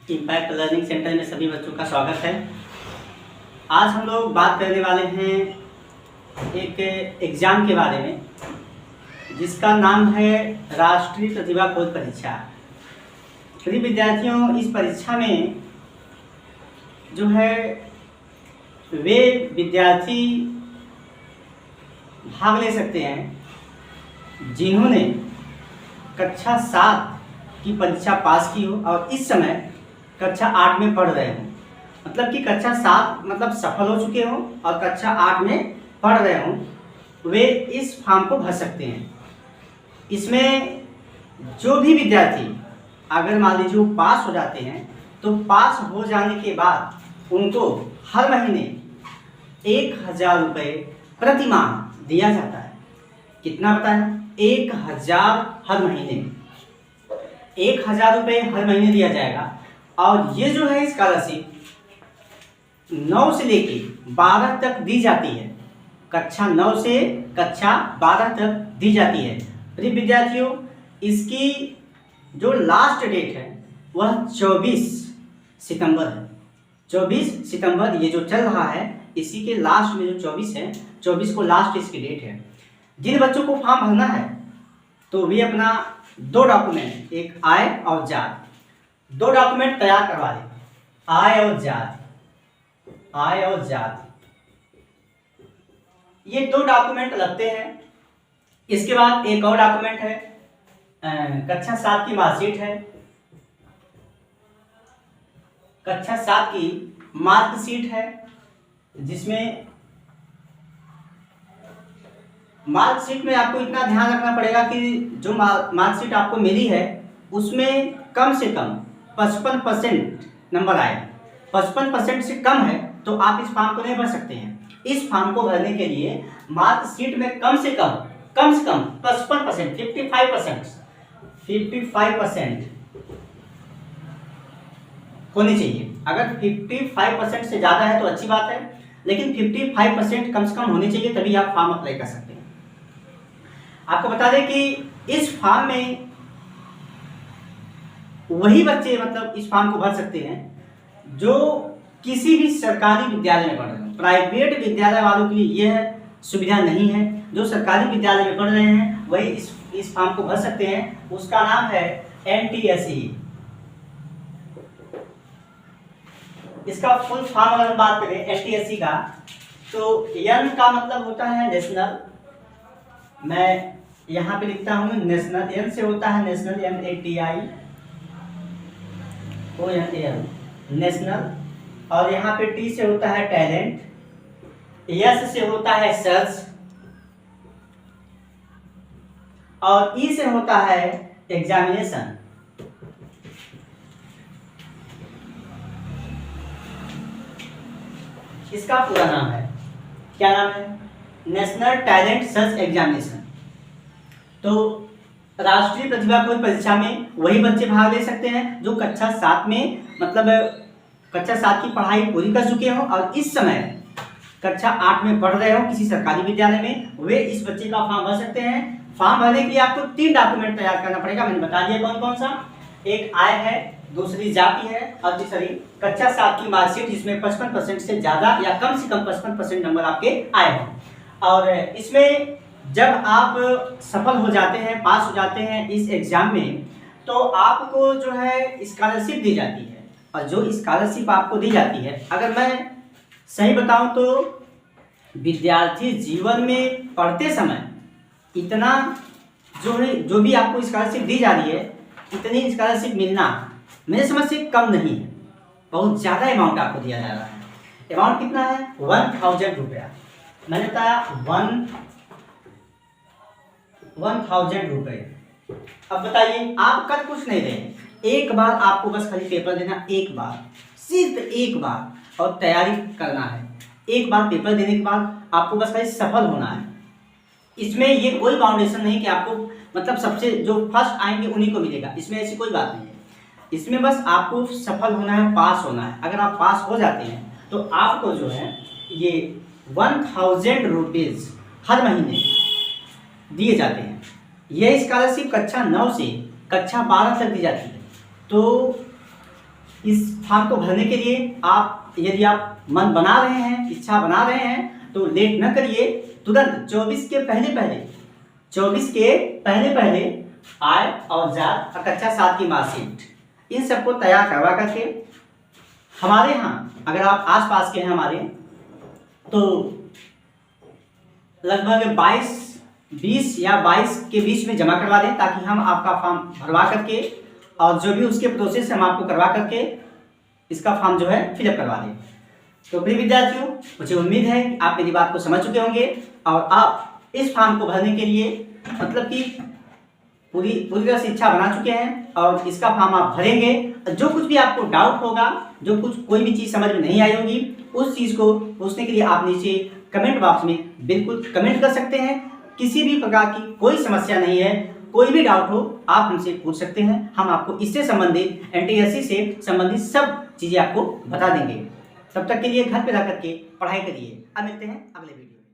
Impact learning centre में सभी बच्चों का स्वागत है। आज हम लोग बात करने वाले हैं एक एग्ज़ाम के बारे में जिसका नाम है राष्ट्रीय प्रतिभा खोज परीक्षा। सभी विद्यार्थियों, इस परीक्षा में जो है वे विद्यार्थी भाग ले सकते हैं जिन्होंने कक्षा 7 की परीक्षा पास की हो और इस समय कक्षा 8 में पढ़ रहे हों। मतलब कि कक्षा 7 मतलब सफल हो चुके हों और कक्षा 8 में पढ़ रहे हों, वे इस फॉर्म को भर सकते हैं। इसमें जो भी विद्यार्थी अगर मान लीजिए वो पास हो जाते हैं तो पास हो जाने के बाद उनको हर महीने 1000 रुपये प्रति माह दिया जाता है। कितना बताया? 1000 हर महीने, 1000 रुपये हर महीने दिया जाएगा। और ये जो है स्कॉलरशिप 9 से लेके 12 तक दी जाती है। कक्षा 9 से कक्षा 12 तक दी जाती है। प्रिय विद्यार्थियों, इसकी जो लास्ट डेट है वह 24 सितंबर है। 24 सितंबर ये जो चल रहा है, इसी के लास्ट में जो 24 है, 24 को लास्ट इसकी डेट है। जिन बच्चों को फॉर्म भरना है तो वे अपना 2 डॉक्यूमेंट, एक आय और जाति, 2 डॉक्यूमेंट तैयार करवा लें। आय और जाति, आय और जाति, ये 2 डॉक्यूमेंट लगते हैं। इसके बाद एक और डॉक्यूमेंट है, कक्षा 7 की मार्कशीट है। कक्षा 7 की मार्कशीट है जिसमें मार्कशीट में आपको इतना ध्यान रखना पड़ेगा कि जो मार्कशीट आपको मिली है उसमें कम से कम 55% नंबर आए। 55% से कम है तो आप इस फॉर्म को नहीं भर सकते हैं। इस फॉर्म को भरने के लिए मार्कशीट में कम से कम 55%, 55% होनी चाहिए। अगर 55% से ज़्यादा है तो अच्छी बात है, लेकिन 55% कम से कम होनी चाहिए, तभी आप फॉर्म अप्लाई कर सकते हैं। आपको बता दें कि इस फॉर्म में वही बच्चे मतलब इस फॉर्म को भर सकते हैं जो किसी भी सरकारी विद्यालय में पढ़ रहे हैं। प्राइवेट विद्यालय वालों के लिए यह सुविधा नहीं है। जो सरकारी विद्यालय में पढ़ रहे हैं वही इस फॉर्म को भर सकते हैं। उसका नाम है NTSE। इसका फुल फॉर्म अगर हम बात करें NTSE का, तो N का मतलब होता है नेशनल, मैं यहाँ पे लिखता हूँ नेशनल। N से होता है नेशनल, NATIONAL, नेशनल। और यहाँ पे T से होता है टैलेंट, S से होता है सर्च, और E से होता है एग्जामिनेशन। इसका पूरा नाम है, क्या नाम है? National talent search examination. तो राष्ट्रीय प्रतिभा खोज परीक्षा में वही बच्चे भाग ले सकते हैं जो कक्षा 7 में मतलब कक्षा 7 की पढ़ाई पूरी कर चुके हों और इस समय कक्षा 8 में पढ़ रहे हो किसी सरकारी विद्यालय में, वे इस बच्चे का फॉर्म भर सकते हैं। फॉर्म भरने के लिए आपको 3 डॉक्यूमेंट तैयार करना पड़ेगा। मैंने बता दिया कौन कौन सा। एक आय है, दूसरी जाति है और तीसरी कक्षा 7 की मार्कशीट जिसमें 55% से ज़्यादा या कम से कम 55% नंबर आपके आए हों। और इसमें जब आप सफल हो जाते हैं, पास हो जाते हैं इस एग्ज़ाम में, तो आपको जो है स्कॉलरशिप दी जाती है। और जो स्कॉलरशिप आपको दी जाती है, अगर मैं सही बताऊं तो विद्यार्थी जीवन में पढ़ते समय इतना जो भी आपको स्कॉलरशिप दी जा रही है, इतनी स्कॉलरशिप मिलना मेरे समझ से कम नहीं है। बहुत ज़्यादा अमाउंट आपको दिया जा रहा है। अमाउंट कितना है? 1000 रुपया। मैंने बताया 1000 रुपये। अब बताइए, आप कर कुछ नहीं रहे, एक बार आपको बस खाली पेपर देना, एक बार, सिर्फ एक बार, और तैयारी करना है। एक बार पेपर देने के बाद आपको बस खाली सफल होना है। इसमें ये कोई फाउंडेशन नहीं कि आपको मतलब सबसे जो फर्स्ट आएंगे उन्हीं को मिलेगा, इसमें ऐसी कोई बात नहीं है। इसमें बस आपको सफल होना है, पास होना है। अगर आप पास हो जाते हैं तो आपको जो है ये 1000 रुपीज़ हर महीने दिए जाते हैं। यह स्कॉलरशिप कक्षा 9 से कक्षा 12 तक दी जाती है। तो इस फॉर्म को भरने के लिए आप यदि आप मन बना रहे हैं, इच्छा बना रहे हैं, तो लेट न करिए, तुरंत 24 के पहले पहले आय और जात और कक्षा 7 की मार्कशीट इन सबको तैयार करवा करके हमारे यहाँ, अगर आप आसपास के हैं हमारे, तो लगभग 20 या 22 के बीच में जमा करवा दें, ताकि हम आपका फॉर्म भरवा करके और जो भी उसके प्रोसेस हम आपको करवा करके इसका फॉर्म जो है फिलअप करवा दें। तो प्रिय विद्यार्थियों, मुझे उम्मीद है कि आप मेरी बात को समझ चुके होंगे और आप इस फॉर्म को भरने के लिए मतलब कि पूरी तरह से इच्छा बना चुके हैं और इसका फॉर्म आप भरेंगे। जो कुछ भी आपको डाउट होगा, जो कुछ कोई भी चीज़ समझ में नहीं आई होगी, उस चीज़ को पूछने के लिए आप नीचे कमेंट बॉक्स में बिल्कुल कमेंट कर सकते हैं। किसी भी प्रकार की कोई समस्या नहीं है, कोई भी डाउट हो आप हमसे पूछ सकते हैं। हम आपको इससे संबंधित NTSC से संबंधित सब चीज़ें आपको बता देंगे। तब तक के लिए घर पे रह करके पढ़ाई करिए। अब मिलते हैं अगले वीडियो में।